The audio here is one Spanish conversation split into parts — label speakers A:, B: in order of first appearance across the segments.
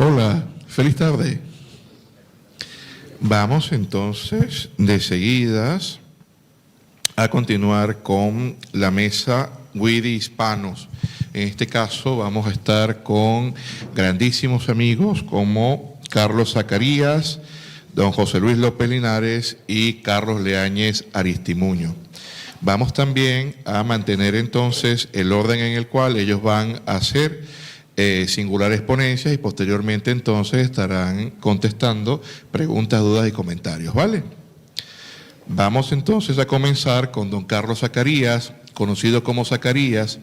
A: Hola, feliz tarde. Vamos entonces de seguidas a continuar con la mesa WIDI Hispanos. En este caso vamos a estar con grandísimos amigos como Carlos Zacarías, don José Luis López Linares y Carlos Leáñez Aristimuño. Vamos también a mantener entonces el orden en el cual ellos van a hacer singulares ponencias y posteriormente entonces estarán contestando preguntas, dudas y comentarios, ¿vale? Vamos entonces a comenzar con don Carlos Zacarías, conocido como Zacarías,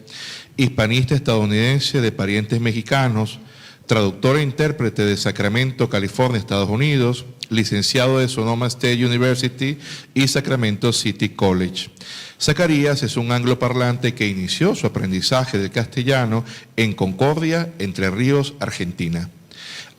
A: hispanista estadounidense de parientes mexicanos, traductor e intérprete de Sacramento, California, Estados Unidos, licenciado de Sonoma State University y Sacramento City College. Zacarías es un angloparlante que inició su aprendizaje del castellano en Concordia, Entre Ríos, Argentina.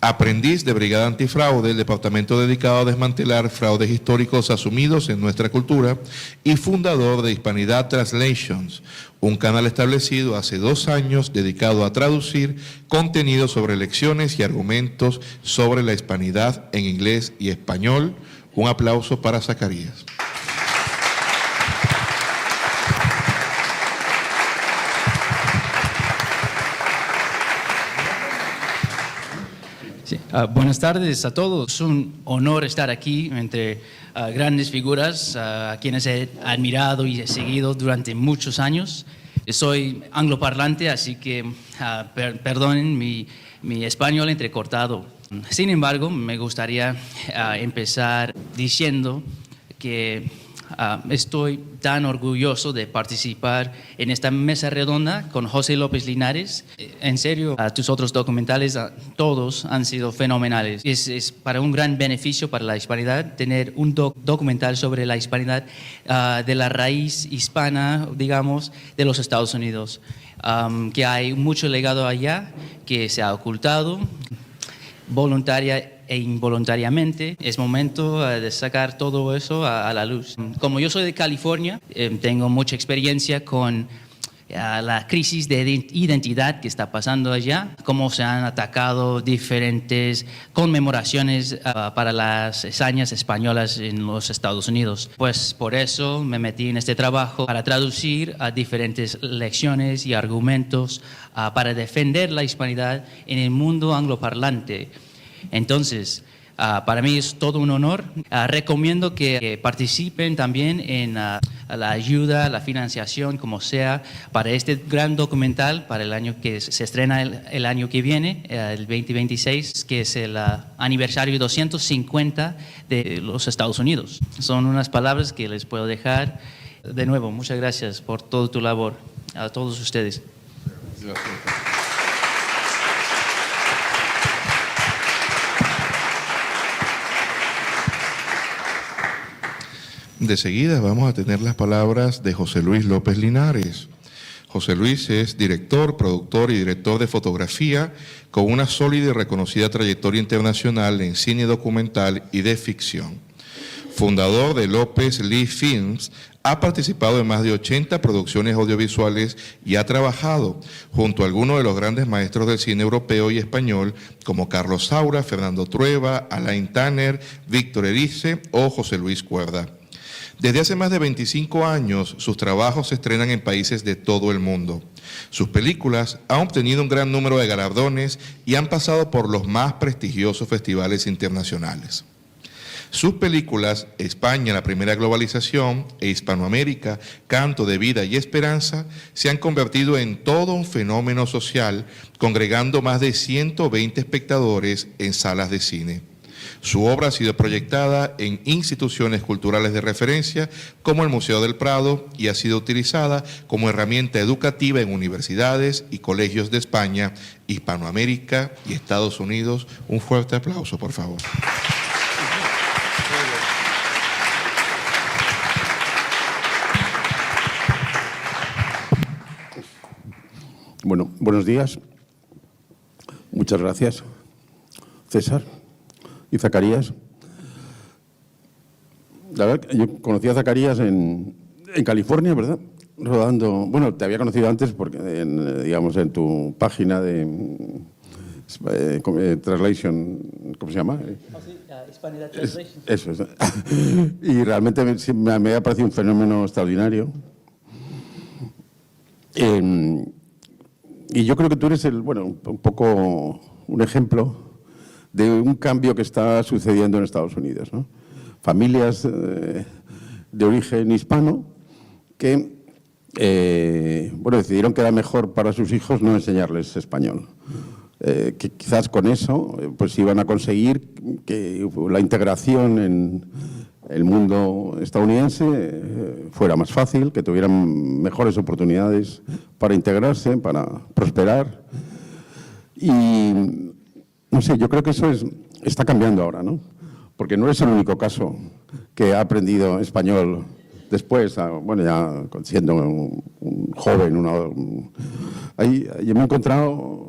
A: Aprendiz de Brigada Antifraude, el departamento dedicado a desmantelar fraudes históricos asumidos en nuestra cultura, y fundador de Hispanidad Translations, un canal establecido hace 2 años dedicado a traducir contenidos sobre lecciones y argumentos sobre la hispanidad en inglés y español. Un aplauso para Zacarías.
B: Sí. Buenas tardes a todos. Es un honor estar aquí entre grandes figuras a quienes he admirado y he seguido durante muchos años. Soy angloparlante, así que perdonen mi español entrecortado. Sin embargo, me gustaría empezar diciendo que estoy tan orgulloso de participar en esta mesa redonda con José López Linares. En serio, tus otros documentales, todos han sido fenomenales. Es para un gran beneficio para la hispanidad tener un documental sobre la hispanidad de la raíz hispana, digamos, de los Estados Unidos. Que hay mucho legado allá que se ha ocultado voluntaria e involuntariamente. Es momento de sacar todo eso a la luz. Como yo soy de California, tengo mucha experiencia con la crisis de identidad que está pasando allá, cómo se han atacado diferentes conmemoraciones para las hazañas españolas en los Estados Unidos. Pues por eso me metí en este trabajo para traducir diferentes lecciones y argumentos para defender la hispanidad en el mundo angloparlante. Entonces, para mí es todo un honor. Recomiendo que participen también en la ayuda, la financiación, como sea, para este gran documental, para el año que se estrena el año que viene, el 2026, que es el aniversario 250 de los Estados Unidos. Son unas palabras que les puedo dejar. De nuevo, muchas gracias por toda tu labor, a todos ustedes. Gracias.
A: De seguida vamos a tener las palabras de José Luis López Linares. José Luis es director, productor y director de fotografía con una sólida y reconocida trayectoria internacional en cine documental y de ficción. Fundador de López Lee Films, ha participado en más de 80 producciones audiovisuales y ha trabajado junto a algunos de los grandes maestros del cine europeo y español como Carlos Saura, Fernando Trueba, Alain Tanner, Víctor Erice o José Luis Cuerda. Desde hace más de 25 años, sus trabajos se estrenan en países de todo el mundo. Sus películas han obtenido un gran número de galardones y han pasado por los más prestigiosos festivales internacionales. Sus películas, España, la primera globalización, e Hispanoamérica, Canto de Vida y Esperanza, se han convertido en todo un fenómeno social, congregando más de 120 espectadores en salas de cine. Su obra ha sido proyectada en instituciones culturales de referencia como el Museo del Prado y ha sido utilizada como herramienta educativa en universidades y colegios de España, Hispanoamérica y Estados Unidos. Un fuerte aplauso, por favor.
C: Bueno, buenos días. Muchas gracias, César y Zacarías. La verdad, yo conocí a Zacarías en California, ¿verdad? Rodando, bueno, te había conocido antes porque, digamos, en tu página de Translation, ¿cómo se llama?
B: Hispanidad Translation.
C: Eso es. Y realmente me ha parecido un fenómeno extraordinario. Y yo creo que tú eres un poco un ejemplo de un cambio que está sucediendo en Estados Unidos, ¿no? Familias de origen hispano que decidieron que era mejor para sus hijos no enseñarles español. Que quizás con eso pues iban a conseguir que la integración en el mundo estadounidense fuera más fácil, que tuvieran mejores oportunidades para integrarse, para prosperar. Y no sé, yo creo que eso está cambiando ahora, ¿no? Porque no es el único caso que ha aprendido español después, ya siendo un joven. Yo me he encontrado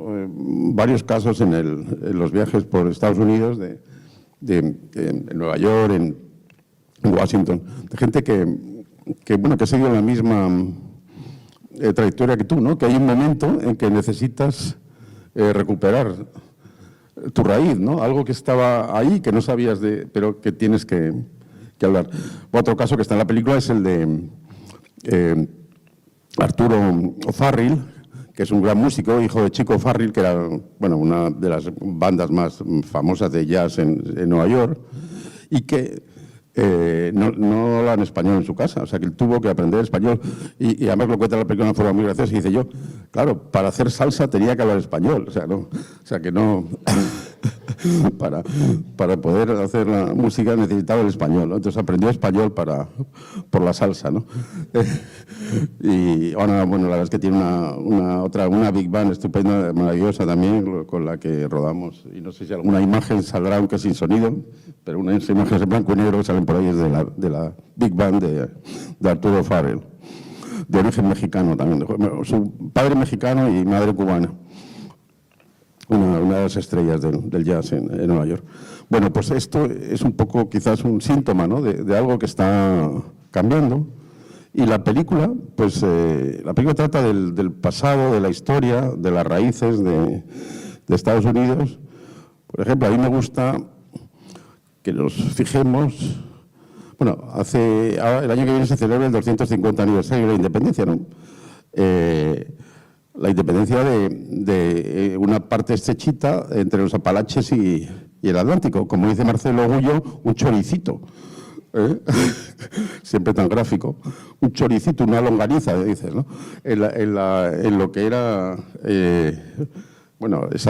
C: varios casos en los viajes por Estados Unidos, en Nueva York, en Washington, de gente que ha seguido la misma trayectoria que tú, ¿no? Que hay un momento en que necesitas recuperar tu raíz, ¿no? Algo que estaba ahí, que no sabías pero que tienes que hablar. Otro caso que está en la película es el de Arturo O'Farrill, que es un gran músico, hijo de Chico O'Farrill, que era una de las bandas más famosas de jazz en Nueva York, y que no hablan español en su casa, o sea que él tuvo que aprender español, y además lo cuenta en la película de una forma muy graciosa, y dice yo, claro, para hacer salsa tenía que hablar español, para poder hacer la música necesitaba el español, ¿no? Entonces aprendió español por la salsa, ¿no? Y ahora, la verdad es que tiene una big band estupenda, maravillosa también, con la que rodamos, y no sé si alguna imagen saldrá, aunque sin sonido, pero unas imágenes en blanco y negro que salen por ahí es de la big band de Arturo O'Farrill, de origen mexicano también, su padre mexicano y madre cubana. Una de las estrellas del jazz en Nueva York. Bueno, pues esto es un poco quizás un síntoma, ¿no? de algo que está cambiando. Y la película, la película trata del pasado, de la historia, de las raíces de Estados Unidos. Por ejemplo, a mí me gusta que nos fijemos. El año que viene se celebra el 250 aniversario de la independencia, ¿no? La independencia de una parte estrechita entre los Apalaches y el Atlántico. Como dice Marcelo Gullo, un choricito. Siempre tan gráfico. Un choricito, una longaniza, dices, ¿no? En lo que era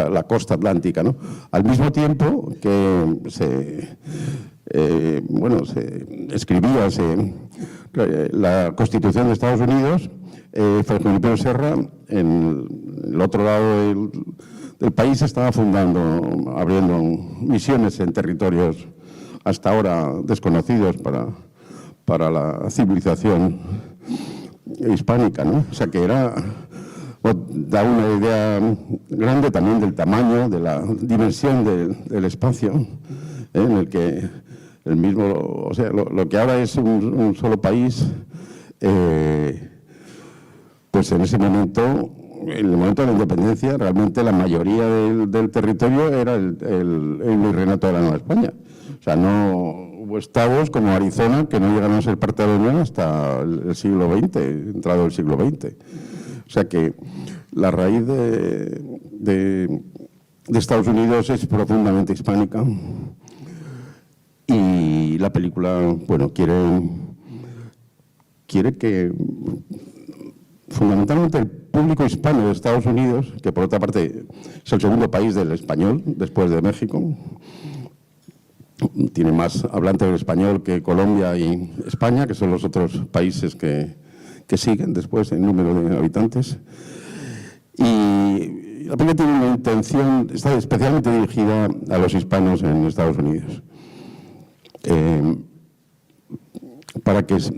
C: la costa atlántica, ¿no? Al mismo tiempo que se escribía la Constitución de Estados Unidos, Fray Junípero Serra, en el otro lado del país, estaba abriendo misiones en territorios hasta ahora desconocidos para la civilización hispánica, ¿no? O sea que da una idea grande también del tamaño, de la dimensión del espacio, en el que lo que ahora es un solo país, pues en ese momento, en el momento de la independencia, realmente la mayoría del territorio era el virreinato de la Nueva España. O sea, no hubo estados como Arizona que no llegaron a ser parte de la Unión hasta el siglo XX, entrado el siglo XX. O sea que la raíz de Estados Unidos es profundamente hispánica, y la película, quiere que fundamentalmente el público hispano de Estados Unidos, que por otra parte es el segundo país del español después de México, tiene más hablantes del español que Colombia y España, que son los otros países que siguen después en número de habitantes. Y la película tiene una intención, está especialmente dirigida a los hispanos en Estados Unidos. Para que los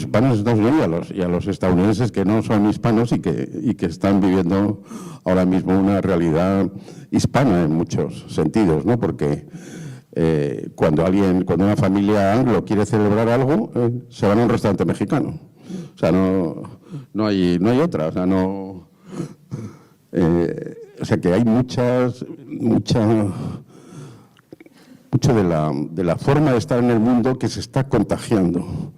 C: hispanos de Estados Unidos y a los estadounidenses que no son hispanos y que están viviendo ahora mismo una realidad hispana en muchos sentidos, ¿no? Porque cuando una familia anglo quiere celebrar algo, se van a un restaurante mexicano. O sea, no hay otra. O sea, o sea que hay mucho de la forma de estar en el mundo que se está contagiando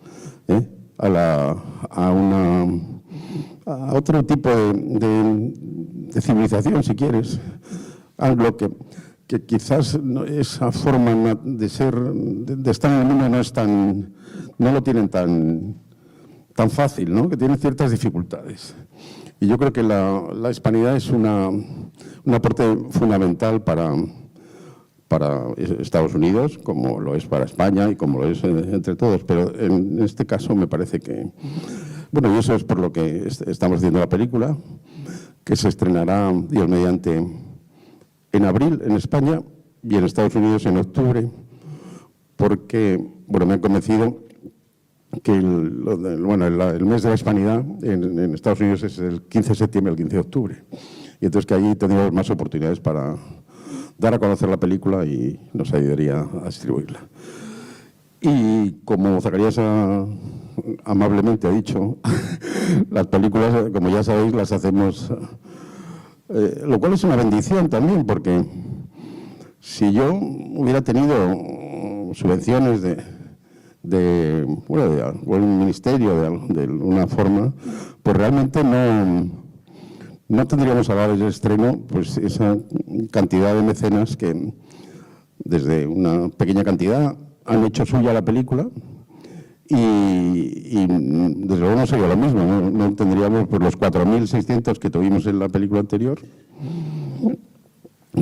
C: a otro tipo de civilización, si quieres, algo que quizás esa forma de ser, de estar en el mundo no lo tienen tan fácil, ¿no? Que tienen ciertas dificultades. Y yo creo que la hispanidad es un aporte fundamental para Estados Unidos, como lo es para España y como lo es entre todos. Pero en este caso me parece que... Bueno, y eso es por lo que estamos haciendo la película, que se estrenará, Dios mediante, en abril en España y en Estados Unidos en octubre, porque, bueno, me han convencido que el mes de la hispanidad en Estados Unidos es el 15 de septiembre al 15 de octubre. Y entonces que allí tendríamos más oportunidades para dar a conocer la película y nos ayudaría a distribuirla. Y como Zacarías amablemente ha dicho, las películas, como ya sabéis, las hacemos, lo cual es una bendición también, porque si yo hubiera tenido subvenciones de algún ministerio de una forma, pues realmente no tendríamos a la hora del estreno pues esa cantidad de mecenas que desde una pequeña cantidad han hecho suya la película y desde luego no sería lo mismo, no tendríamos pues, los 4.600 que tuvimos en la película anterior,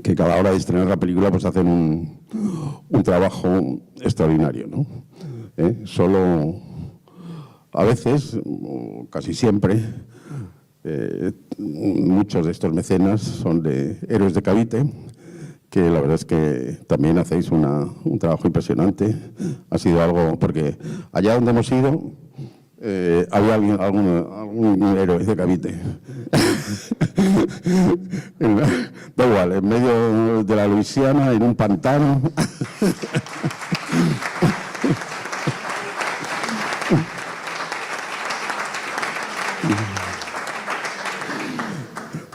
C: que cada hora de estrenar la película pues hacen un trabajo extraordinario, ¿no? Solo a veces, o casi siempre, muchos de estos mecenas son de Héroes de Cavite, que la verdad es que también hacéis un trabajo impresionante. Ha sido algo, porque allá donde hemos ido, había algún héroe de Cavite. Da igual, en medio de la Luisiana, en un pantano.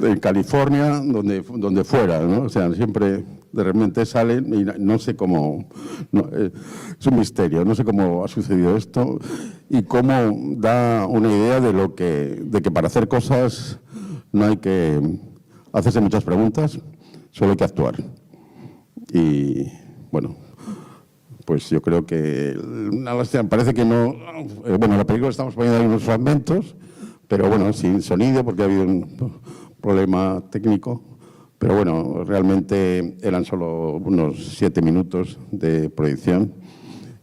C: En California, donde fuera, ¿no? O sea, siempre de repente salen y no sé cómo, es un misterio, no sé cómo ha sucedido esto y cómo da una idea de que para hacer cosas no hay que hacerse muchas preguntas, solo hay que actuar. Y bueno, pues yo creo que parece que no, bueno, la película estamos poniendo ahí unos fragmentos, pero bueno, sin sonido porque ha habido un problema técnico, pero bueno, realmente eran solo unos 7 minutos de proyección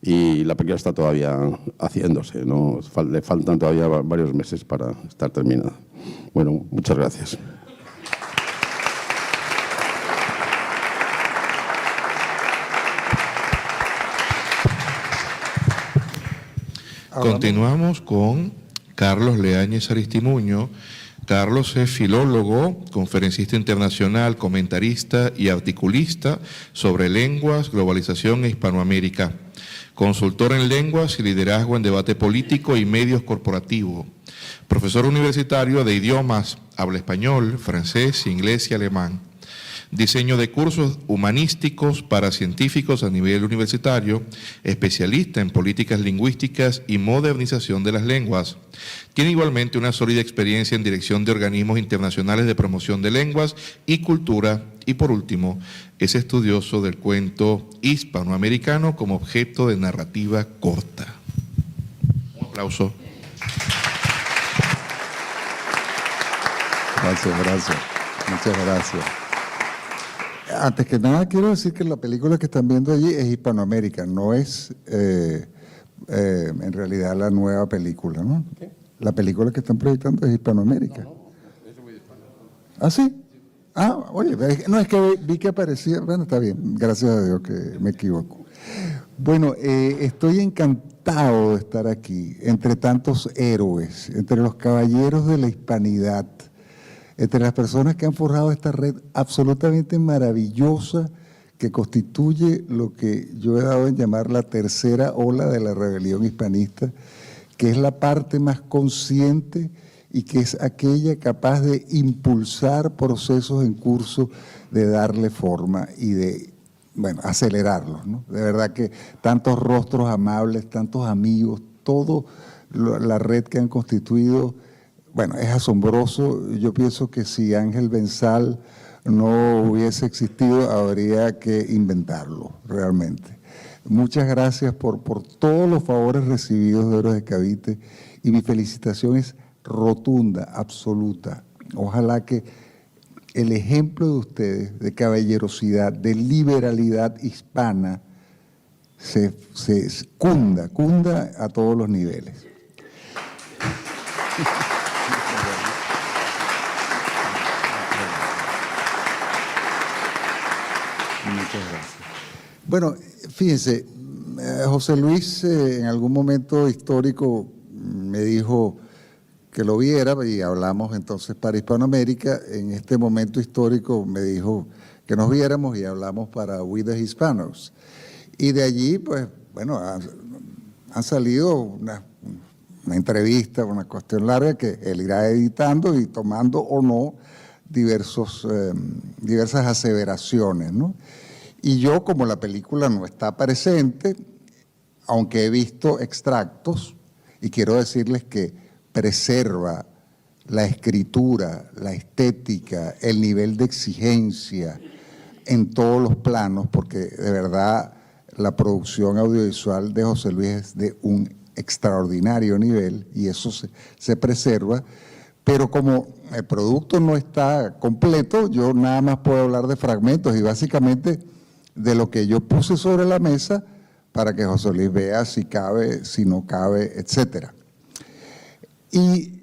C: y la película está todavía haciéndose, ¿no? Le faltan todavía varios meses para estar terminada. Bueno, muchas gracias.
A: Continuamos con Carlos Leáñez Aristimuño. Carlos es filólogo, conferencista internacional, comentarista y articulista sobre lenguas, globalización e Hispanoamérica. Consultor en lenguas y liderazgo en debate político y medios corporativos. Profesor universitario de idiomas, habla español, francés, inglés y alemán. Diseño de cursos humanísticos para científicos a nivel universitario, especialista en políticas lingüísticas y modernización de las lenguas. Tiene igualmente una sólida experiencia en dirección de organismos internacionales de promoción de lenguas y cultura y, por último, es estudioso del cuento hispanoamericano como objeto de narrativa corta. Un aplauso.
D: Gracias. Muchas gracias. Antes que nada, quiero decir que la película que están viendo allí es Hispanoamérica, no es en realidad la nueva película, ¿no? ¿Qué? La película que están proyectando es Hispanoamérica. No, eso fue de Hispano. ¿Ah, sí? Ah, oye, no, es que vi que aparecía, bueno, está bien, gracias a Dios que me equivoco. Bueno, estoy encantado de estar aquí, entre tantos héroes, entre los caballeros de la hispanidad, entre las personas que han forjado esta red absolutamente maravillosa que constituye lo que yo he dado en llamar la tercera ola de la rebelión hispanista, que es la parte más consciente y que es aquella capaz de impulsar procesos en curso, de darle forma y de, bueno, acelerarlos, ¿no? De verdad que tantos rostros amables, tantos amigos, toda la red que han constituido, bueno, es asombroso. Yo pienso que si Ángel Benzal no hubiese existido, habría que inventarlo, realmente. Muchas gracias por todos los favores recibidos de Héroes de Cavite, y mi felicitación es rotunda, absoluta. Ojalá que el ejemplo de ustedes, de caballerosidad, de liberalidad hispana, se cunda a todos los niveles. Muchas gracias. Bueno, fíjense, José Luis en algún momento histórico me dijo que lo viera y hablamos entonces para Hispanoamérica. En este momento histórico me dijo que nos viéramos y hablamos para We the Hispanos. Y de allí, pues, bueno, han salido una entrevista, una cuestión larga que él irá editando y tomando o no diversas aseveraciones, ¿no? Y yo, como la película no está presente, aunque he visto extractos, y quiero decirles que preserva la escritura, la estética, el nivel de exigencia en todos los planos, porque de verdad la producción audiovisual de José Luis es de un extraordinario nivel y eso se preserva, pero como el producto no está completo, yo nada más puedo hablar de fragmentos y básicamente de lo que yo puse sobre la mesa para que José Luis vea si cabe, si no cabe, etcétera. Y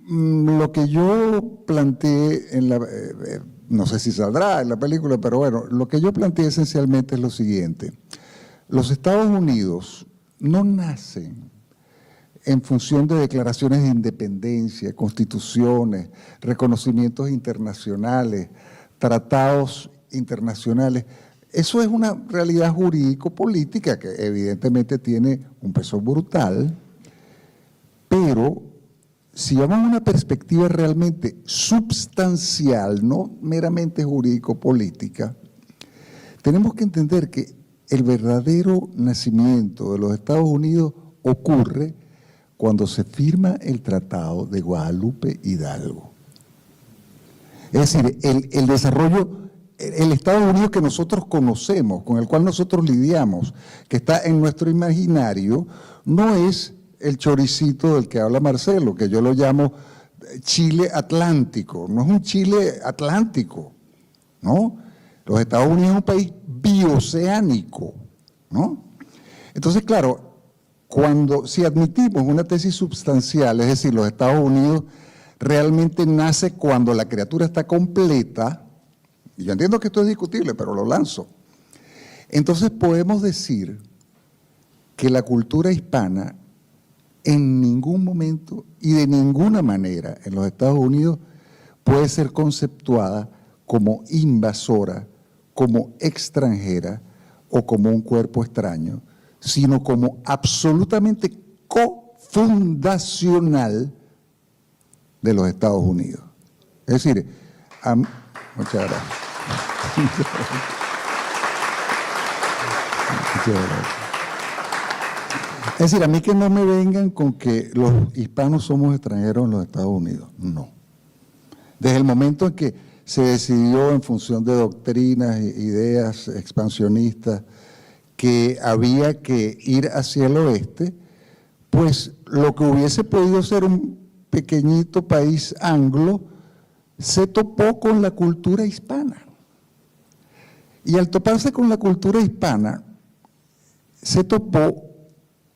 D: lo que yo planteé no sé si saldrá en la película, pero bueno, lo que yo planteé esencialmente es lo siguiente. Los Estados Unidos no nacen en función de declaraciones de independencia, constituciones, reconocimientos internacionales, tratados internacionales. Eso es una realidad jurídico-política que evidentemente tiene un peso brutal, pero si vamos a una perspectiva realmente substancial, no meramente jurídico-política, tenemos que entender que el verdadero nacimiento de los Estados Unidos ocurre cuando se firma el Tratado de Guadalupe Hidalgo. Es decir, el desarrollo, el Estados Unidos que nosotros conocemos, con el cual nosotros lidiamos, que está en nuestro imaginario, no es el choricito del que habla Marcelo, que yo lo llamo Chile Atlántico. No es un Chile Atlántico, ¿no? Los Estados Unidos es un país bioceánico, ¿no? Entonces, claro, si admitimos una tesis substancial, es decir, los Estados Unidos realmente nace cuando la criatura está completa, y yo entiendo que esto es discutible, pero lo lanzo, entonces podemos decir que la cultura hispana en ningún momento y de ninguna manera en los Estados Unidos puede ser conceptuada como invasora, como extranjera o como un cuerpo extraño, sino como absolutamente cofundacional de los Estados Unidos. Es decir, muchas gracias. Muchas gracias. Es decir, a mí que no me vengan con que los hispanos somos extranjeros en los Estados Unidos, no. Desde el momento en que se decidió en función de doctrinas, ideas expansionistas, que había que ir hacia el oeste, pues lo que hubiese podido ser un pequeñito país anglo se topó con la cultura hispana. Y al toparse con la cultura hispana, se topó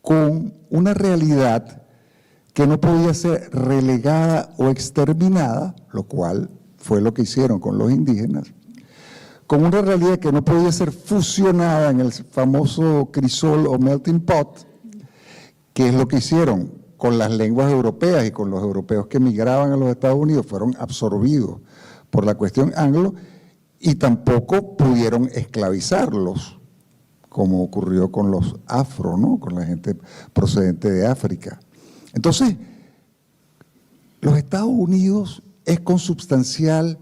D: con una realidad que no podía ser relegada o exterminada, lo cual fue lo que hicieron con los indígenas, con una realidad que no podía ser fusionada en el famoso crisol o melting pot, que es lo que hicieron con las lenguas europeas y con los europeos que emigraban a los Estados Unidos, fueron absorbidos por la cuestión anglo y tampoco pudieron esclavizarlos, como ocurrió con los afro, ¿no? Con la gente procedente de África. Entonces, los Estados Unidos es consubstancial,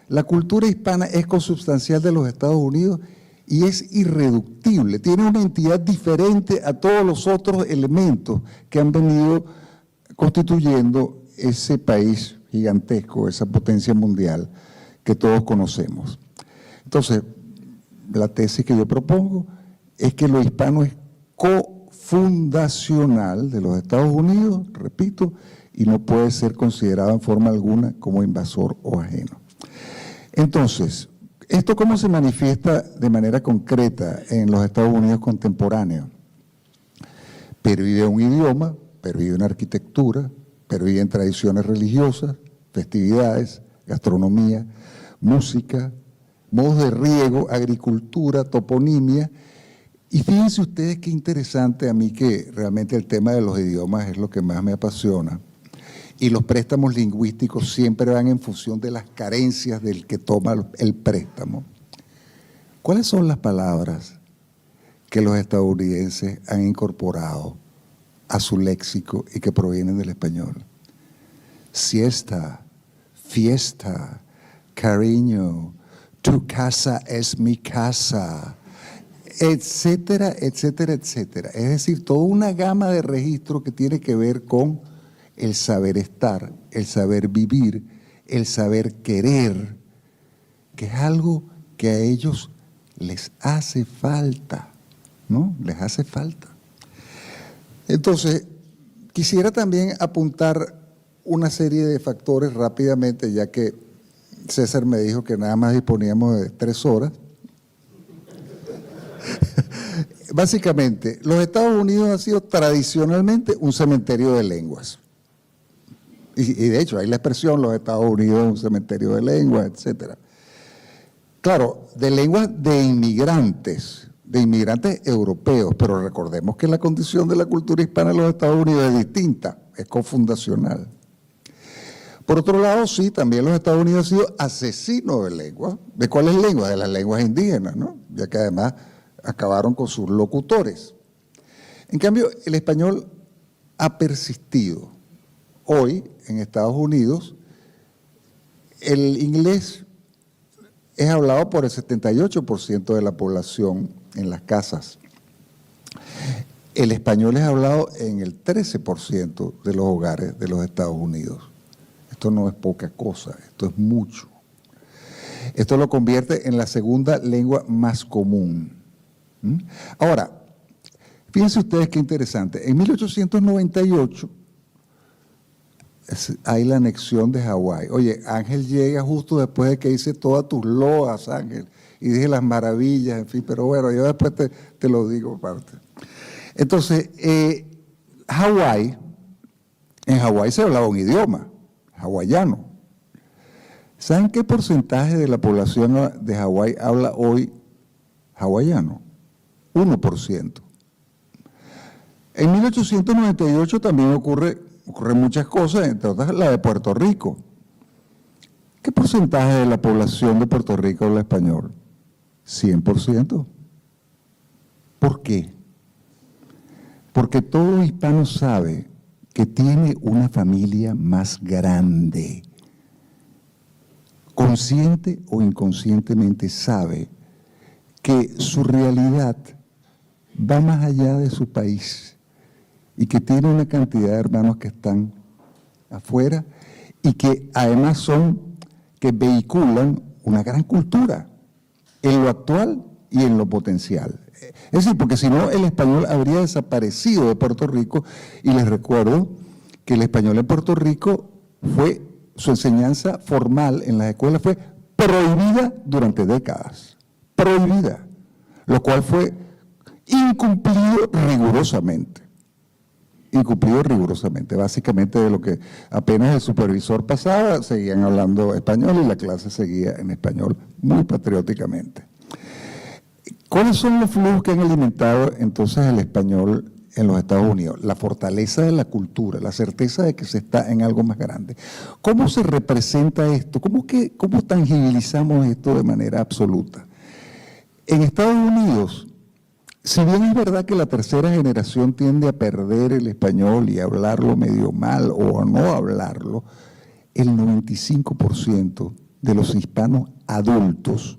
D: la cultura hispana es consubstancial de los Estados Unidos y es irreductible, tiene una entidad diferente a todos los otros elementos que han venido constituyendo ese país gigantesco, esa potencia mundial que todos conocemos. Entonces, la tesis que yo propongo es que lo hispano es cofundacional de los Estados Unidos, repito, y no puede ser considerado en forma alguna como invasor o ajeno. Entonces, ¿esto cómo se manifiesta de manera concreta en los Estados Unidos contemporáneos? Pervive un idioma, pervive una arquitectura, pervive en tradiciones religiosas, festividades, gastronomía, música, modos de riego, agricultura, toponimia. Y fíjense ustedes qué interesante, a mí que realmente el tema de los idiomas es lo que más me apasiona. Y los préstamos lingüísticos siempre van en función de las carencias del que toma el préstamo. ¿Cuáles son las palabras que los estadounidenses han incorporado a su léxico y que provienen del español? Siesta, fiesta, cariño, tu casa es mi casa, etcétera, etcétera, etcétera. Es decir, toda una gama de registros que tiene que ver con el saber estar, el saber vivir, el saber querer, que es algo que a ellos les hace falta, ¿no? Les hace falta. Entonces, quisiera también apuntar una serie de factores rápidamente, ya que César me dijo que nada más disponíamos de 3 horas. Básicamente, los Estados Unidos han sido tradicionalmente un cementerio de lenguas. Y de hecho, hay la expresión, los Estados Unidos es un cementerio de lenguas, etc. Claro, de lenguas de inmigrantes europeos, pero recordemos que la condición de la cultura hispana en los Estados Unidos es distinta, es cofundacional. Por otro lado, sí, también los Estados Unidos han sido asesinos de lenguas. ¿De cuáles lenguas? De las lenguas indígenas, ¿no? Ya que además acabaron con sus locutores. En cambio, el español ha persistido. Hoy, en Estados Unidos, el inglés es hablado por el 78% de la población en las casas. El español es hablado en el 13% de los hogares de los Estados Unidos. Esto no es poca cosa, esto es mucho. Esto lo convierte en la segunda lengua más común. Ahora, fíjense ustedes qué interesante. En 1898 hay la anexión de Hawái. Oye, Ángel llega justo después de que hice todas tus loas, Ángel, y dije las maravillas, en fin, pero bueno, yo después te lo digo aparte. Entonces, Hawái, en Hawái se hablaba un idioma, hawaiano. ¿Saben qué porcentaje de la población de Hawái habla hoy hawaiano? 1%. En 1898 también ocurren muchas cosas, entre otras la de Puerto Rico. ¿Qué porcentaje de la población de Puerto Rico habla español? 100%. ¿Por qué? Porque todo hispano sabe que tiene una familia más grande. Consciente o inconscientemente sabe que su realidad va más allá de su país y que tiene una cantidad de hermanos que están afuera y que además que vehiculan una gran cultura en lo actual y en lo potencial. Es decir, porque si no el español habría desaparecido de Puerto Rico, y les recuerdo que el español en Puerto Rico su enseñanza formal en las escuelas fue prohibida durante décadas, prohibida, lo cual fue incumplido rigurosamente, básicamente de lo que apenas el supervisor pasaba, seguían hablando español y la clase seguía en español muy patrióticamente. ¿Cuáles son los flujos que han alimentado entonces el español en los Estados Unidos? La fortaleza de la cultura, la certeza de que se está en algo más grande. ¿Cómo se representa esto? ¿Cómo tangibilizamos esto de manera absoluta? En Estados Unidos si bien es verdad que la tercera generación tiende a perder el español y a hablarlo medio mal o a no hablarlo, el 95% de los hispanos adultos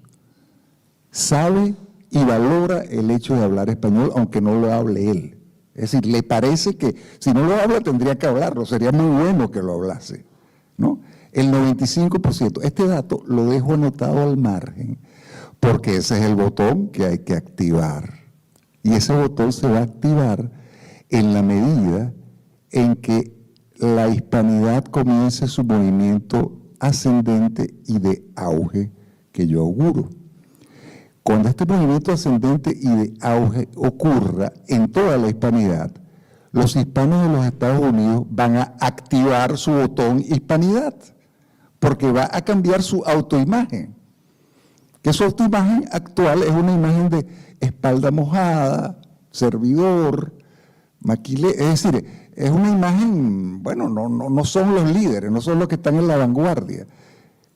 D: sabe y valora el hecho de hablar español, aunque no lo hable él. Es decir, le parece que si no lo habla tendría que hablarlo, sería muy bueno que lo hablase, ¿no? El 95%. Este dato lo dejo anotado al margen, porque ese es el botón que hay que activar. Y ese botón se va a activar en la medida en que la hispanidad comience su movimiento ascendente y de auge que yo auguro. Cuando este movimiento ascendente y de auge ocurra en toda la hispanidad, los hispanos de los Estados Unidos van a activar su botón hispanidad, porque va a cambiar su autoimagen. Que su autoimagen actual es una imagen de espalda mojada, servidor, maquilé, es decir, es una imagen, bueno, no son los líderes, no son los que están en la vanguardia.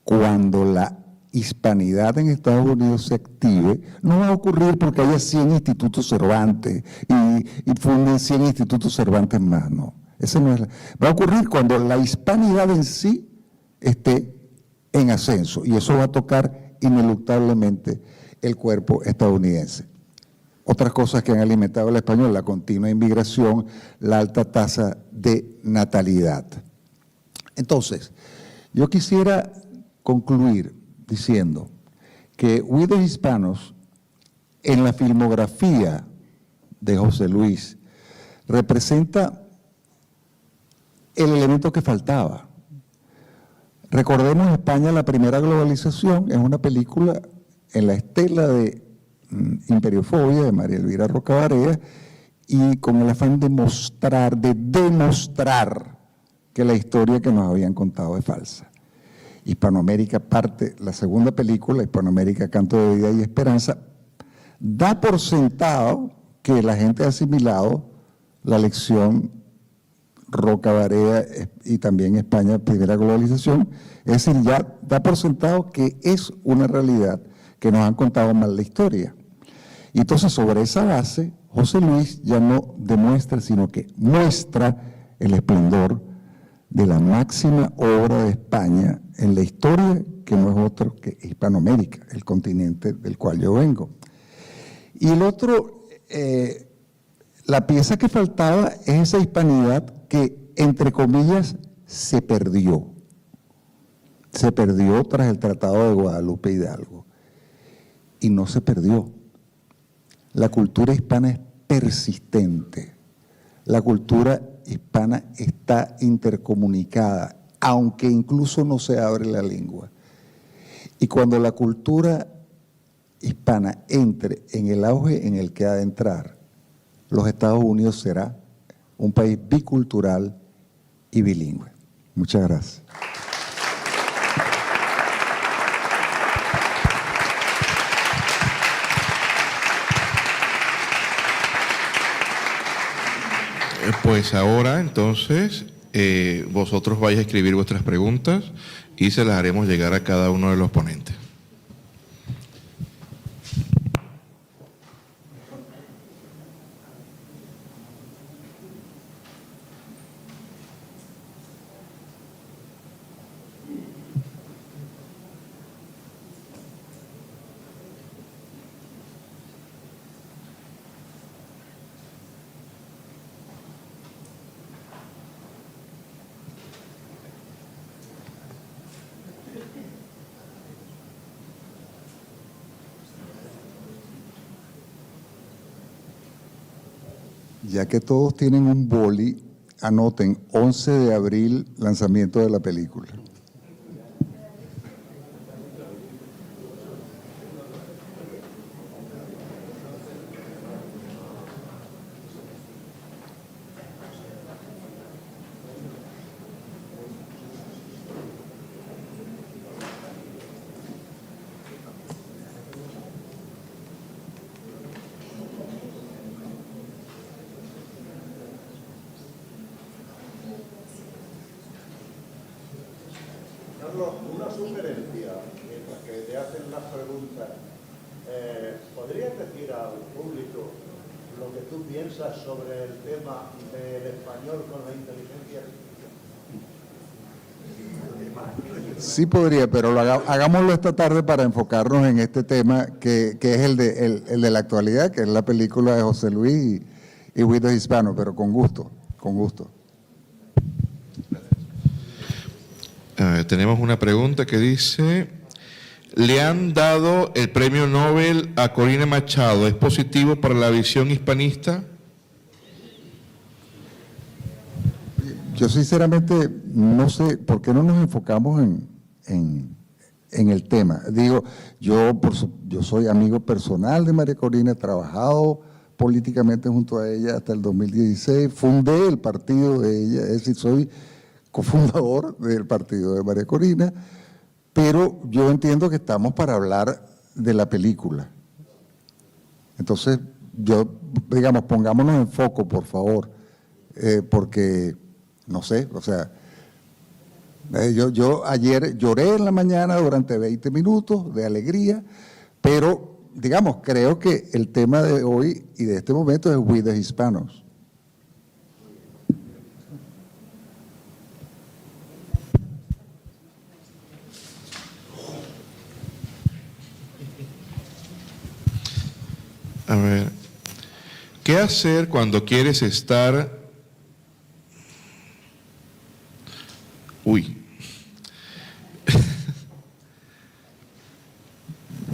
D: Cuando la hispanidad en Estados Unidos se active, no va a ocurrir porque haya 100 institutos Cervantes y funden 100 institutos Cervantes más, no. Eso no es va a ocurrir cuando la hispanidad en sí esté en ascenso, y eso va a tocar ineluctablemente el cuerpo estadounidense. Otras cosas que han alimentado el español: la continua inmigración, la alta tasa de natalidad. Entonces, yo quisiera concluir diciendo que We the Hispanos, en la filmografía de José Luis, representa el elemento que faltaba. Recordemos España, la primera globalización, es una película en la estela de Imperiofobia, de María Elvira Rocabaré, y con el afán de demostrar que la historia que nos habían contado es falsa. Hispanoamérica parte, la segunda película, Hispanoamérica, Canto de Vida y Esperanza, da por sentado que la gente ha asimilado la lección Rocabaré y también España, primera globalización, es decir, ya da por sentado que es una realidad, que nos han contado mal la historia. Y entonces, sobre esa base, José Luis ya no demuestra, sino que muestra el esplendor de la máxima obra de España en la historia, que no es otro que Hispanoamérica, el continente del cual yo vengo. Y el otro, la pieza que faltaba es esa hispanidad que, entre comillas, se perdió. Se perdió tras el Tratado de Guadalupe Hidalgo. Y no se perdió. La cultura hispana es persistente. La cultura hispana está intercomunicada, aunque incluso no se abre la lengua. Y cuando la cultura hispana entre en el auge en el que ha de entrar, los Estados Unidos será un país bicultural y bilingüe. Muchas gracias.
A: Pues ahora, entonces, vosotros vais a escribir vuestras preguntas y se las haremos llegar a cada uno de los ponentes.
D: Ya que todos tienen un boli, anoten 11 de abril, lanzamiento de la película.
C: Carlos, una sugerencia, mientras que te hacen las preguntas. ¿Podrías decir al público
E: lo que tú piensas sobre el tema del español con la inteligencia artificial.
D: Sí podría, pero hagámoslo esta tarde para enfocarnos en este tema que es el de la actualidad, que es la película de José Luis y Guido Hispano, pero con gusto, con gusto.
A: Tenemos una pregunta que dice: ¿le han dado el premio Nobel a Corina Machado? ¿Es positivo para la visión hispanista?
D: Yo sinceramente no sé por qué no nos enfocamos en el tema. Digo, yo soy amigo personal de María Corina, he trabajado políticamente junto a ella hasta el 2016, fundé el partido de ella, es decir, soy cofundador del partido de María Corina, pero yo entiendo que estamos para hablar de la película. Entonces, digamos, pongámonos en foco, por favor, porque, no sé, o sea, yo ayer lloré en la mañana durante 20 minutos de alegría, pero, digamos, creo que el tema de hoy y de este momento es We the Hispanos.
A: A ver, ¿qué hacer cuando quieres estar? Uy.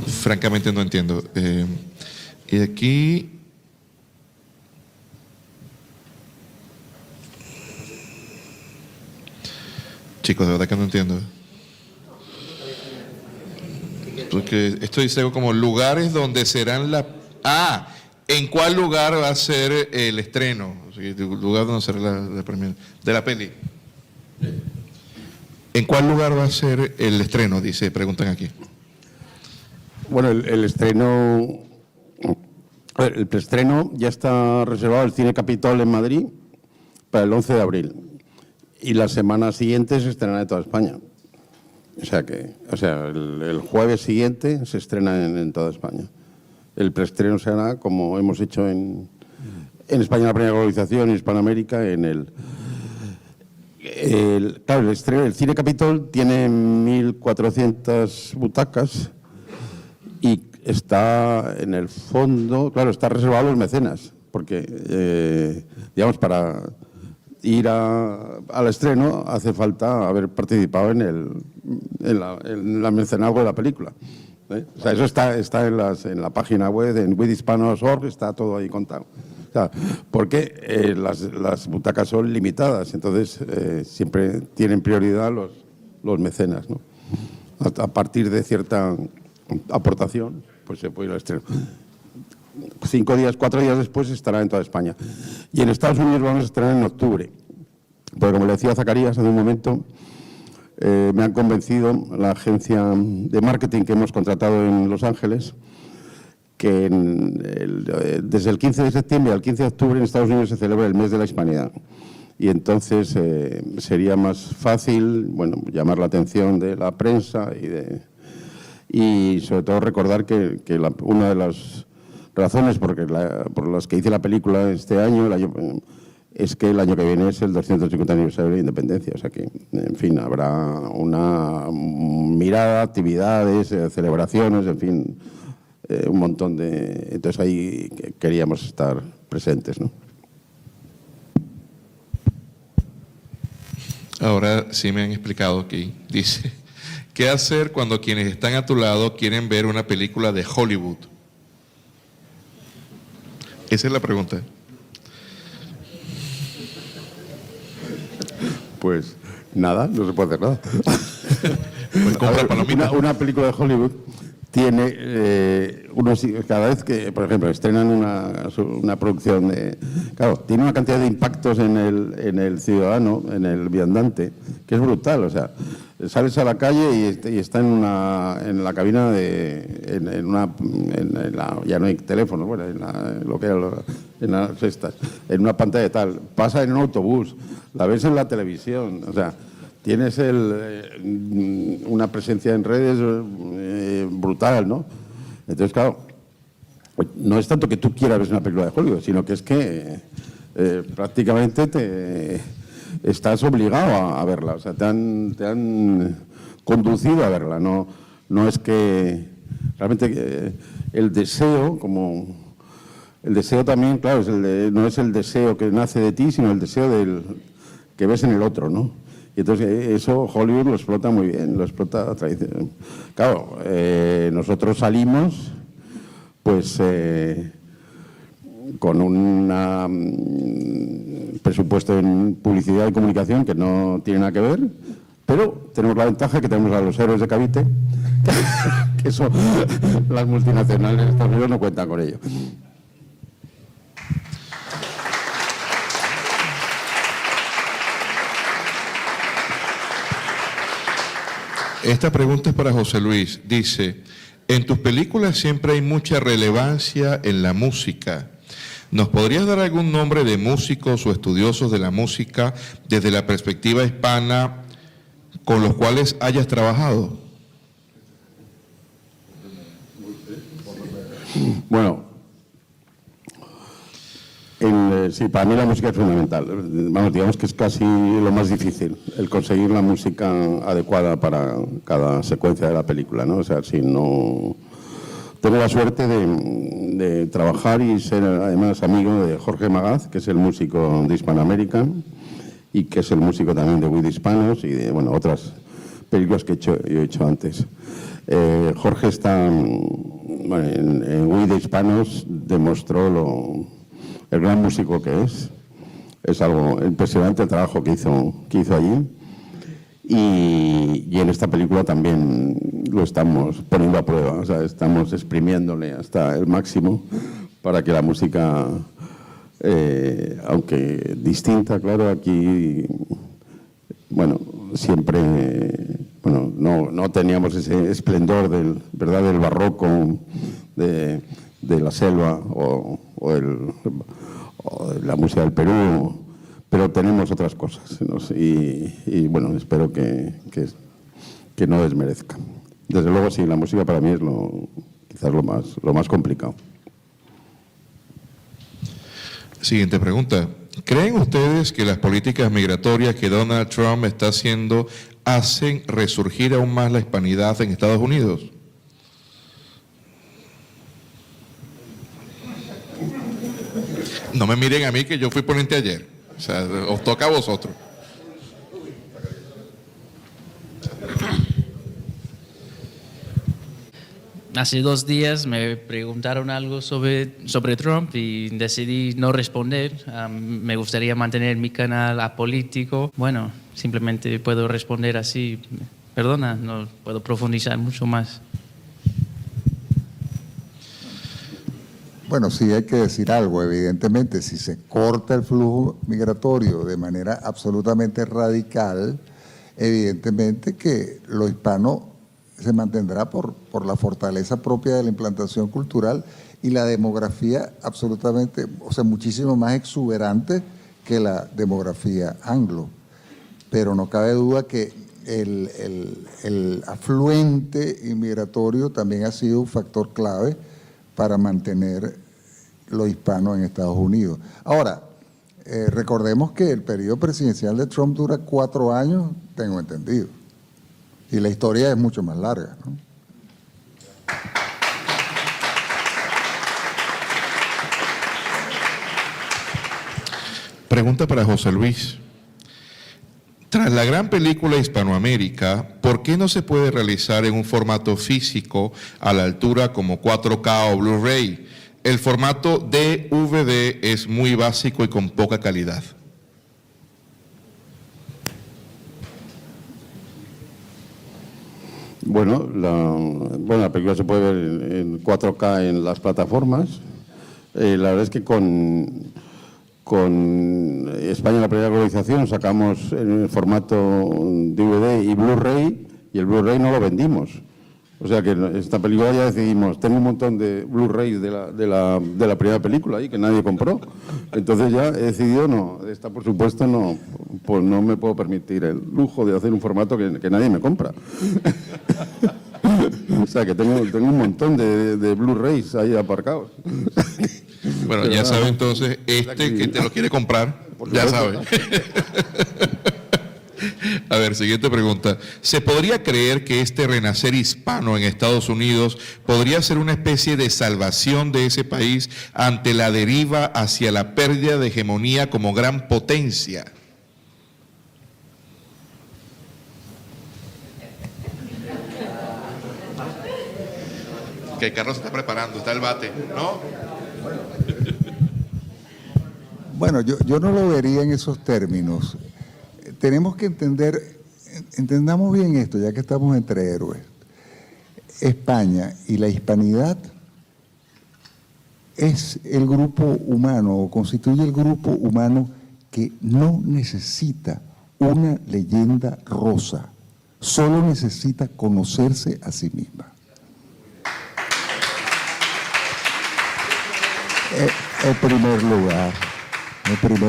A: Francamente no entiendo. Y aquí... Chicos, de verdad que no entiendo. Porque esto dice algo como lugares donde serán la... Ah, ¿en cuál lugar va a ser el estreno? O sea, el lugar donde será la premiere de la peli. ¿En cuál lugar va a ser el estreno? Dice, preguntan aquí.
C: Bueno, el estreno, el preestreno ya está reservado el Cine Capitol en Madrid para el 11 de abril. Y la semana siguiente se estrenará en toda España. O sea, el jueves siguiente se estrena en toda España. El preestreno se hará, como hemos hecho en España la primera globalización y Hispanoamérica, claro, el Cine Capitol tiene 1.400 butacas y está en el fondo, claro, está reservado a los mecenas, porque, digamos, para ir al estreno hace falta haber participado en el mecenazgo de la película. O sea, eso está en la página web, en withhispanos.org, está todo ahí contado. O sea, porque las butacas son limitadas, entonces siempre tienen prioridad los mecenas, ¿no? A partir de cierta aportación, pues se puede ir al estreno. 4 días después estará en toda España. Y en Estados Unidos vamos a estrenar en octubre. Porque como le decía Zacarías hace un momento, me han convencido la agencia de marketing que hemos contratado en Los Ángeles que desde el 15 de septiembre al 15 de octubre en Estados Unidos se celebra el mes de la Hispanidad. Y entonces sería más fácil, bueno, llamar la atención de la prensa y sobre todo recordar que una de las razones por las que hice la película este año, es que el año que viene es el 250 aniversario de la independencia. O sea que, en fin, habrá una mirada, actividades, celebraciones, en fin, un montón de... Entonces ahí queríamos estar presentes, ¿no?
A: Ahora sí me han explicado aquí. Dice, ¿qué hacer cuando quienes están a tu lado quieren ver una película de Hollywood? Esa es la pregunta.
C: Pues nada, no se puede hacer nada.
A: Pues compra palomitas.
C: Una película de Hollywood tiene cada vez que, por ejemplo, estrenan una producción claro, tiene una cantidad de impactos en el ciudadano, en el viandante, que es brutal. O sea, sales a la calle y está en la cabina ya no hay teléfono, bueno, lo que era en las cestas, en una pantalla tal, pasa en un autobús, la ves en la televisión, o sea, tienes una presencia en redes brutal, ¿no? Entonces, claro, no es tanto que tú quieras ver una película de Hollywood, sino que es que prácticamente estás obligado a verla, o sea, te han conducido a verla, no es que realmente el deseo, el deseo también, claro, no es el deseo que nace de ti, sino el deseo que ves en el otro, ¿no? Y entonces eso Hollywood lo explota muy bien, lo explota tradicionalmente. Claro, nosotros salimos pues con un presupuesto en publicidad y comunicación que no tiene nada que ver, pero tenemos la ventaja que tenemos a los héroes de Cavite, que eso las multinacionales de Estados Unidos no cuentan con ello.
A: Esta pregunta es para José Luis. Dice, en tus películas siempre hay mucha relevancia en la música. ¿Nos podrías dar algún nombre de músicos o estudiosos de la música desde la perspectiva hispana con los cuales hayas trabajado?
C: Bueno, sí, para mí la música es fundamental. Vamos, digamos que es casi lo más difícil, el conseguir la música adecuada para cada secuencia de la película, ¿no? O sea, si no... Tengo la suerte de trabajar y ser además amigo de Jorge Magaz, que es el músico de Hispanoamérica y que es el músico también de With Hispanos y de, bueno, otras películas que yo he hecho antes. Jorge está, bueno, en With Hispanos demostró el gran músico que es. Es algo impresionante el trabajo que hizo allí. Y en esta película también lo estamos poniendo a prueba, o sea, estamos exprimiéndole hasta el máximo para que la música, aunque distinta, claro, aquí, bueno, siempre, bueno, no teníamos ese esplendor del barroco, de la selva o la música del Perú, pero tenemos otras cosas, ¿no? Y bueno, espero que no desmerezca. Desde luego, sí, la música para mí es quizás lo más complicado.
A: Siguiente pregunta. ¿Creen ustedes que las políticas migratorias que Donald Trump está haciendo hacen resurgir aún más la hispanidad en Estados Unidos? No me miren a mí, que yo fui ponente ayer. O sea, os toca a vosotros.
B: Hace 2 días me preguntaron algo sobre Trump y decidí no responder. Me gustaría mantener mi canal apolítico. Bueno, simplemente puedo responder así. Perdona, no puedo profundizar mucho más.
D: Bueno, sí hay que decir algo. Evidentemente, si se corta el flujo migratorio de manera absolutamente radical, evidentemente que lo hispano se mantendrá por la fortaleza propia de la implantación cultural y la demografía absolutamente, o sea, muchísimo más exuberante que la demografía anglo. Pero no cabe duda que el afluente inmigratorio también ha sido un factor clave para mantener lo hispano en Estados Unidos. Ahora, recordemos que el periodo presidencial de Trump dura 4 años, tengo entendido, y la historia es mucho más larga, ¿no?
A: Pregunta para José Luis. Tras la gran película Hispanoamérica, ¿por qué no se puede realizar en un formato físico a la altura como 4K o Blu-ray? El formato DVD es muy básico y con poca calidad.
C: Bueno, la película se puede ver en 4K en las plataformas. La verdad es que con España la primera globalización sacamos en el formato DVD y Blu-ray, y el Blu-ray no lo vendimos. O sea que esta película ya decidimos, tengo un montón de Blu-rays de la primera película ahí que nadie compró. Entonces ya he decidido no, esta por supuesto no, pues no me puedo permitir el lujo de hacer un formato que nadie me compra. O sea, que tengo un montón de Blu-rays ahí aparcados.
A: Bueno,
C: Pero
A: ya
C: nada,
A: sabe entonces, que te lo quiere comprar, ya sabe. A ver, siguiente pregunta. ¿Se podría creer que este renacer hispano en Estados Unidos podría ser una especie de salvación de ese país ante la deriva hacia la pérdida de hegemonía como gran potencia? Que Carlos se está preparando, está el bate, ¿no?
D: Bueno, yo no lo vería en esos términos. Tenemos que entendamos bien esto, ya que estamos entre héroes. España y la hispanidad es el grupo humano, o constituye el grupo humano que no necesita una leyenda rosa, solo necesita conocerse a sí misma. En primer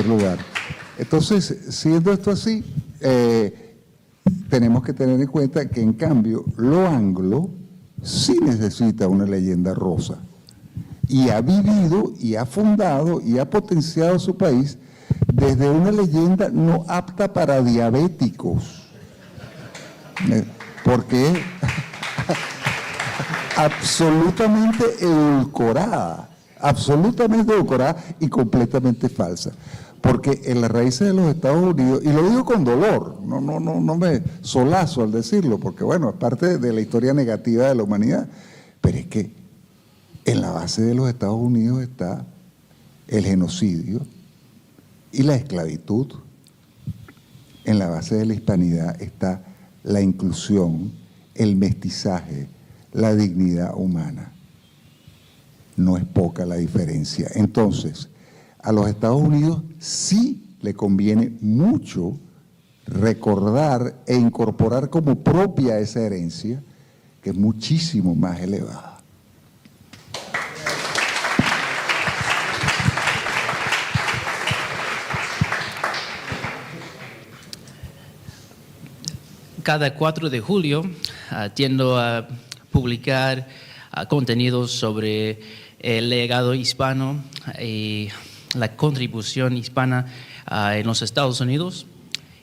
D: lugar. Entonces, siendo esto así, tenemos que tener en cuenta que en cambio lo anglo sí necesita una leyenda rosa y ha vivido y ha fundado y ha potenciado su país desde una leyenda no apta para diabéticos, porque es absolutamente edulcorada y completamente falsa. Porque en las raíces de los Estados Unidos, y lo digo con dolor, no me solazo al decirlo, porque bueno, es parte de la historia negativa de la humanidad, pero es que en la base de los Estados Unidos está el genocidio y la esclavitud. En la base de la hispanidad está la inclusión, el mestizaje, la dignidad humana. No es poca la diferencia. Entonces, a los Estados Unidos sí le conviene mucho recordar e incorporar como propia esa herencia, que es muchísimo más elevada.
B: Cada 4 de julio tiendo a publicar contenidos sobre el legado hispano y la contribución hispana en los Estados Unidos,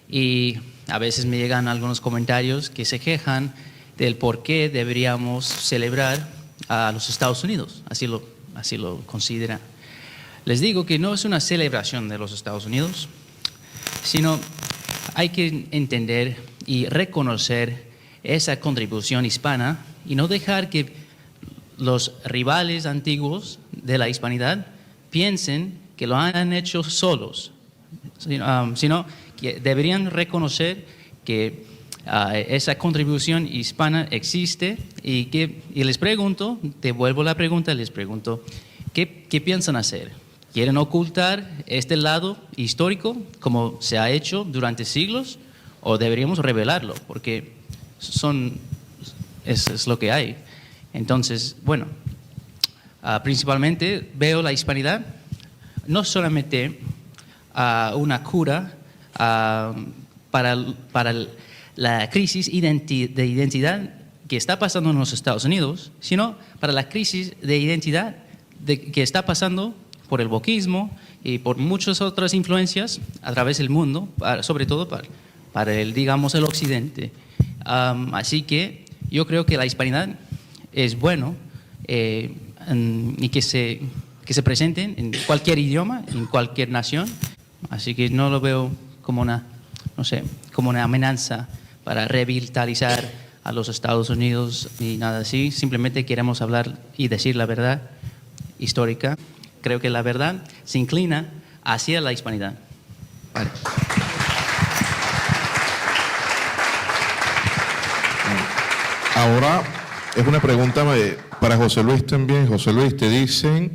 B: y a veces me llegan algunos comentarios que se quejan del por qué deberíamos celebrar a los Estados Unidos, así lo consideran. Les digo que no es una celebración de los Estados Unidos, sino hay que entender y reconocer esa contribución hispana y no dejar que los rivales antiguos de la hispanidad piensen que lo han hecho solos, sino que deberían reconocer que esa contribución hispana existe y les pregunto, devuelvo la pregunta, les pregunto, ¿qué piensan hacer? ¿Quieren ocultar este lado histórico como se ha hecho durante siglos o deberíamos revelarlo? Porque es lo que hay. Entonces, bueno, principalmente veo la hispanidad no solamente una cura para la crisis de identidad que está pasando en los Estados Unidos, sino para la crisis de identidad que está pasando por el wokismo y por muchas otras influencias a través del mundo, sobre todo para el occidente. Así que yo creo que la hispanidad es bueno y que se presenten en cualquier idioma, en cualquier nación. Así que no lo veo como una amenaza para revitalizar a los Estados Unidos ni nada así. Simplemente queremos hablar y decir la verdad histórica. Creo que la verdad se inclina hacia la hispanidad. Vale.
A: Ahora es una pregunta para José Luis también. José Luis, te dicen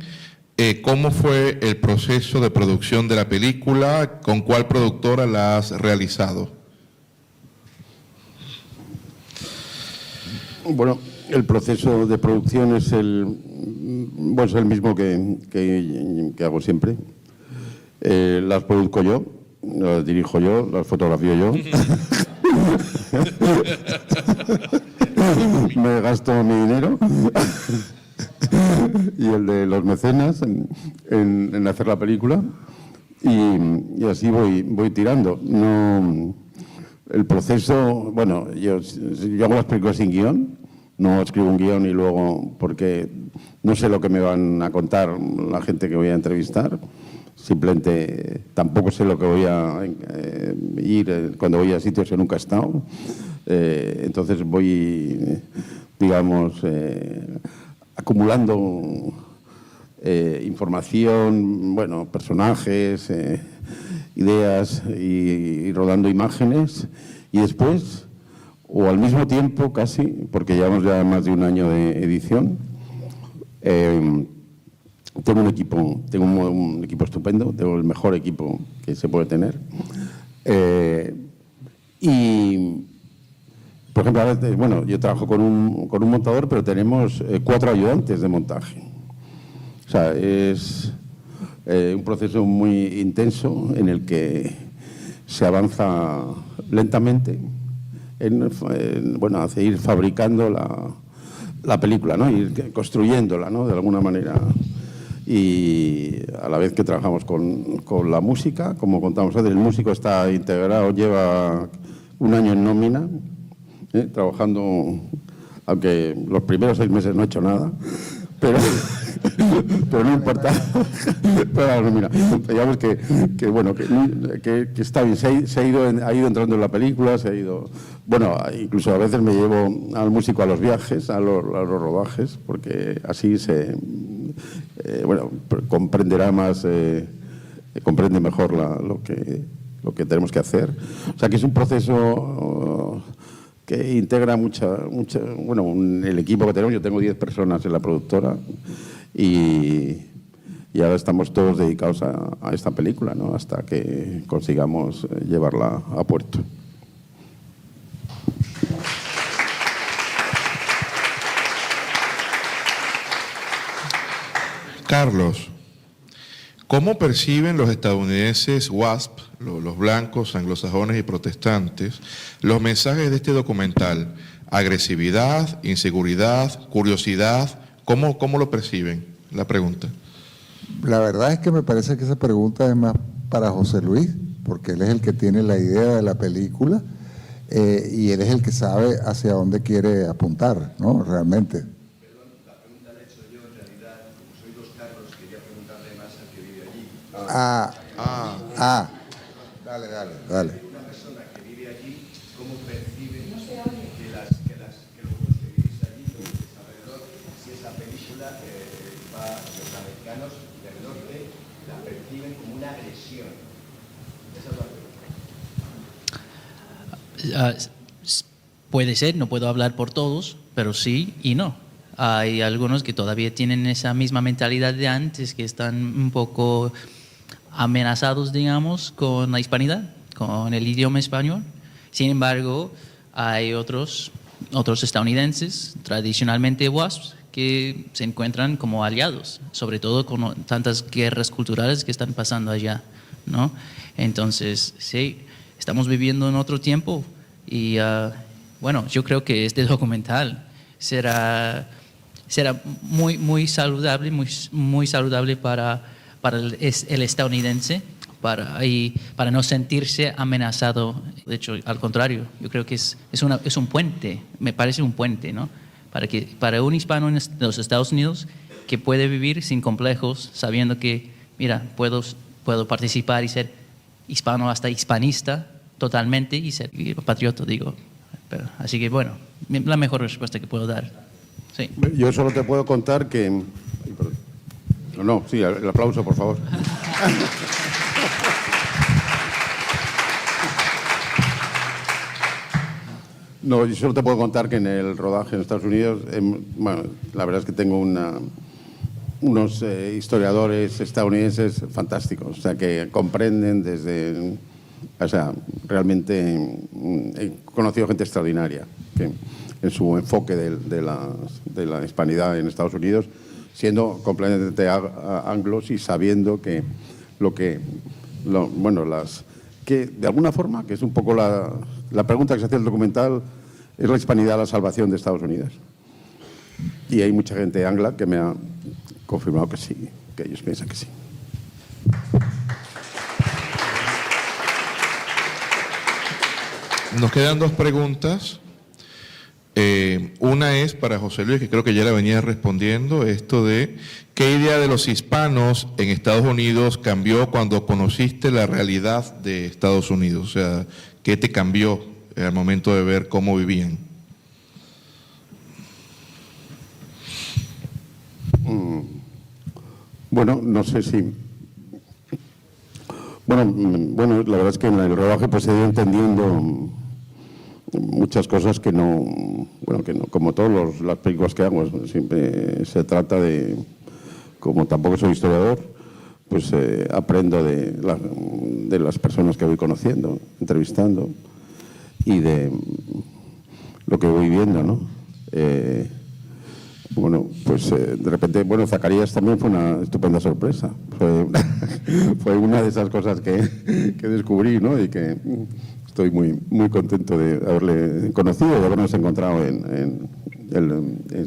A: cómo fue el proceso de producción de la película, con cuál productora la has realizado.
C: Bueno, el proceso de producción es el mismo que hago siempre. Las produzco yo, las dirijo yo, las fotografío yo. me gasto mi dinero y el de los mecenas en hacer la película y así voy tirando. No, el proceso, bueno, yo hago las películas sin guión, no escribo un guión y luego, porque no sé lo que me van a contar la gente que voy a entrevistar. Simplemente tampoco sé lo que voy a ir cuando voy a sitios que nunca he estado. Entonces voy, digamos, acumulando información, bueno, personajes, ideas y rodando imágenes. Y después, o al mismo tiempo casi, porque llevamos ya más de un año de edición, tengo un equipo estupendo, tengo el mejor equipo que se puede tener. Y, por ejemplo, ahora, bueno, yo trabajo con un montador, pero tenemos 4 ayudantes de montaje. O sea, es un proceso muy intenso en el que se avanza lentamente hacia ir fabricando la película, ¿no? Ir construyéndola, ¿no? De alguna manera. Y a la vez que trabajamos con la música, como contamos antes, el músico está integrado, lleva un año en nómina, trabajando, aunque los primeros 6 meses no he hecho nada, pero no importa. Pero mira, digamos que está bien, ha ido entrando en la película, bueno, incluso a veces me llevo al músico a los viajes, a los rodajes, porque así comprenderá más, comprende mejor lo que tenemos que hacer. O sea que es un proceso que integra el equipo que tenemos. Yo tengo 10 personas en la productora y ahora estamos todos dedicados a esta película, ¿no? Hasta que consigamos llevarla a puerto.
A: Carlos, ¿cómo perciben los estadounidenses WASP, los blancos, anglosajones y protestantes, los mensajes de este documental? Agresividad, inseguridad, curiosidad, ¿cómo lo perciben? La pregunta.
D: La verdad es que me parece que esa pregunta es más para José Luis, porque él es el que tiene la idea de la película y él es el que sabe hacia dónde quiere apuntar, ¿no? Realmente. Dale.
F: Una persona que vive allí, ¿cómo percibe que los que vivís allí, los que están alrededor, si esa película los americanos del norte la perciben como una agresión? Esa es la pregunta.
B: Puede ser, no puedo hablar por todos, pero sí y no. Hay algunos que todavía tienen esa misma mentalidad de antes, que están un poco amenazados, digamos, con la hispanidad, con el idioma español. Sin embargo, hay otros estadounidenses, tradicionalmente WASPs, que se encuentran como aliados, sobre todo con tantas guerras culturales que están pasando allá, ¿no? Entonces, sí, estamos viviendo en otro tiempo y, yo creo que este documental será muy saludable, muy saludable para el estadounidense, para no sentirse amenazado. De hecho, al contrario, yo creo que es un puente, me parece un puente, ¿no? Para un hispano en los Estados Unidos que puede vivir sin complejos, sabiendo que, mira, puedo participar y ser hispano hasta hispanista totalmente y ser patriota, digo. Así que, bueno, la mejor respuesta que puedo dar. Sí.
C: Yo solo te puedo contar que... No, sí, el aplauso, por favor. No, yo solo te puedo contar que en el rodaje en Estados Unidos, la verdad es que tengo unos historiadores estadounidenses fantásticos, o sea, que comprenden desde... O sea, realmente he conocido gente extraordinaria que en su enfoque de la hispanidad en Estados Unidos, siendo completamente anglos y sabiendo que que de alguna forma, que es un poco la pregunta que se hace el documental, ¿Es la hispanidad la salvación de Estados Unidos? Y hay mucha gente angla que me ha confirmado que sí, que ellos piensan que sí.
A: Nos quedan dos preguntas. Una es para José Luis, que creo que ya la venía respondiendo, esto de ¿qué idea de los hispanos en Estados Unidos cambió cuando conociste la realidad de Estados Unidos? O sea, ¿qué te cambió al momento de ver cómo vivían?
C: Bueno, no sé si... Bueno, la verdad es que en el rodaje pues he ido entendiendo muchas cosas que no, como todas las películas que hago, siempre se trata de, como tampoco soy historiador, pues aprendo de las personas que voy conociendo, entrevistando y de lo que voy viendo, ¿no? De repente, Zacarías también fue una estupenda sorpresa. Fue una de esas cosas que descubrí, ¿no? Y que estoy muy contento de haberle conocido y de habernos encontrado en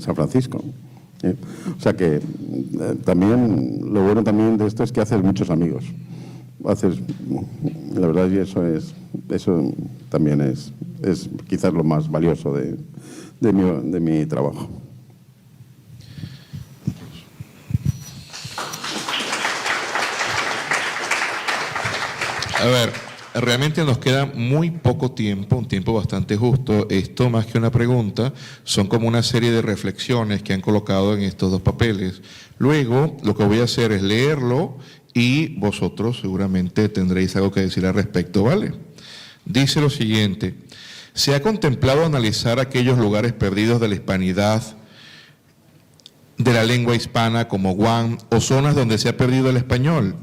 C: San Francisco. O sea que también, lo bueno también de esto es que haces muchos amigos. La verdad, y eso también es quizás lo más valioso de mi trabajo.
A: A ver, realmente nos queda muy poco tiempo, un tiempo bastante justo. Esto, más que una pregunta, son como una serie de reflexiones que han colocado en estos dos papeles. Luego, lo que voy a hacer es leerlo y vosotros seguramente tendréis algo que decir al respecto, ¿vale? Dice lo siguiente: ¿se ha contemplado analizar aquellos lugares perdidos de la hispanidad, de la lengua hispana, como Guam, o zonas donde se ha perdido el español?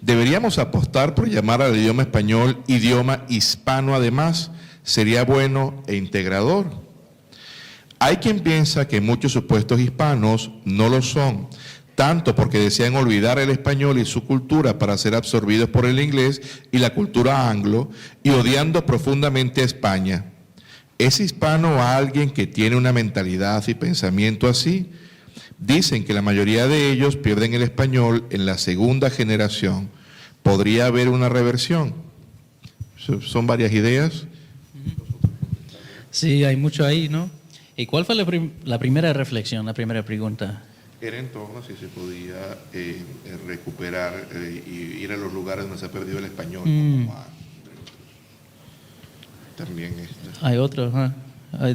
A: ¿Deberíamos apostar por llamar al idioma español idioma hispano además? ¿Sería bueno e integrador? Hay quien piensa que muchos supuestos hispanos no lo son, tanto porque desean olvidar el español y su cultura para ser absorbidos por el inglés y la cultura anglo, y odiando profundamente a España. ¿Es hispano a alguien que tiene una mentalidad y pensamiento así? Dicen que la mayoría de ellos pierden el español en la segunda generación. ¿Podría haber una reversión? Son varias ideas.
B: Sí, hay mucho ahí, ¿no? ¿Y cuál fue la primera reflexión, la primera pregunta?
A: Era en torno a si se podía recuperar y ir a los lugares donde se ha perdido el español. Como también
B: hay otro,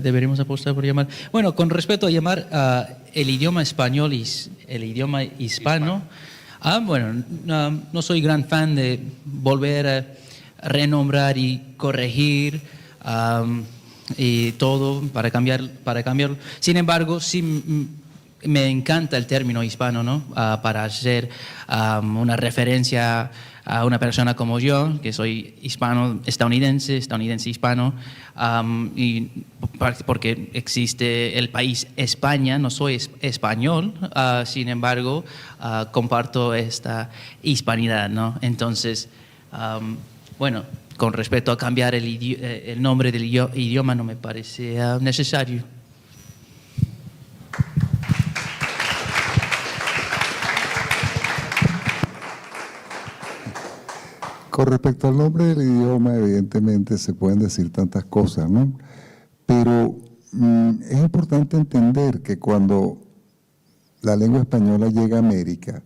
B: deberíamos apostar por llamar. Bueno, con respecto a llamar el idioma español y el idioma hispano, no soy gran fan de volver a renombrar y corregir y todo para cambiarlo. Sin embargo, sí me encanta el término hispano, ¿no? Para hacer una referencia a una persona como yo, que soy hispano, estadounidense hispano, y porque existe el país España, no soy español, sin embargo, comparto esta hispanidad, ¿no? Entonces, con respecto a cambiar el nombre del idioma no me parece necesario.
D: Con respecto al nombre del idioma, evidentemente se pueden decir tantas cosas, ¿no? Pero es importante entender que cuando la lengua española llega a América,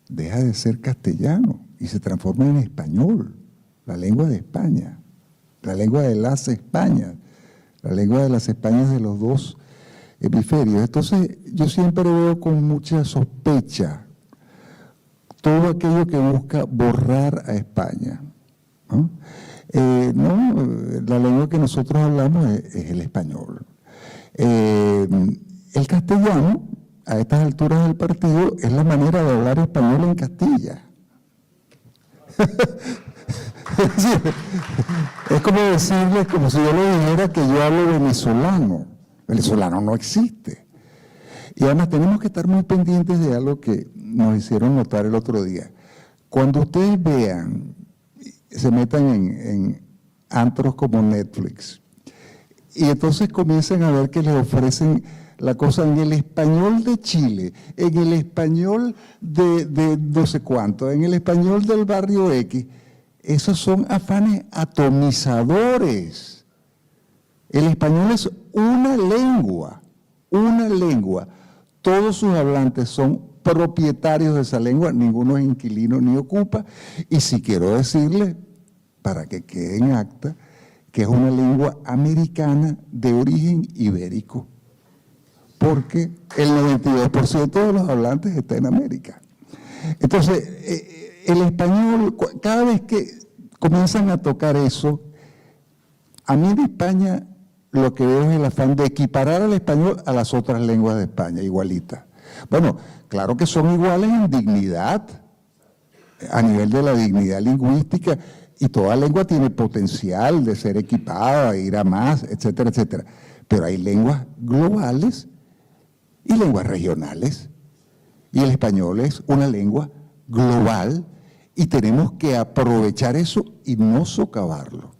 D: deja de ser castellano y se transforma en español, la lengua de España, la lengua de las Españas, la lengua de las Españas de los dos hemisferios. Entonces, yo siempre veo con mucha sospecha todo aquello que busca borrar a España, ¿no? La lengua que nosotros hablamos es el español. El castellano, a estas alturas del partido, es la manera de hablar español en Castilla. Es como decirles, como si yo le dijera que yo hablo venezolano. Venezolano no existe. Y además tenemos que estar muy pendientes de algo que nos hicieron notar el otro día. Cuando ustedes vean, se metan en antros como Netflix y entonces comienzan a ver que les ofrecen la cosa en el español de Chile, en el español de no sé cuánto, en el español del barrio X. Esos son afanes atomizadores. El español es una lengua. Todos sus hablantes son propietarios de esa lengua, ninguno es inquilino ni ocupa. Y si quiero decirle, para que quede en acta, que es una lengua americana de origen ibérico, porque el 92% de los hablantes está en América. Entonces, el español, cada vez que comienzan a tocar eso, a mí en España lo que veo es el afán de equiparar al español a las otras lenguas de España, igualitas. Bueno, claro que son iguales en dignidad, a nivel de la dignidad lingüística, y toda lengua tiene potencial de ser equipada, de ir a más, etcétera, etcétera. Pero hay lenguas globales y lenguas regionales. Y el español es una lengua global y tenemos que aprovechar eso y no socavarlo.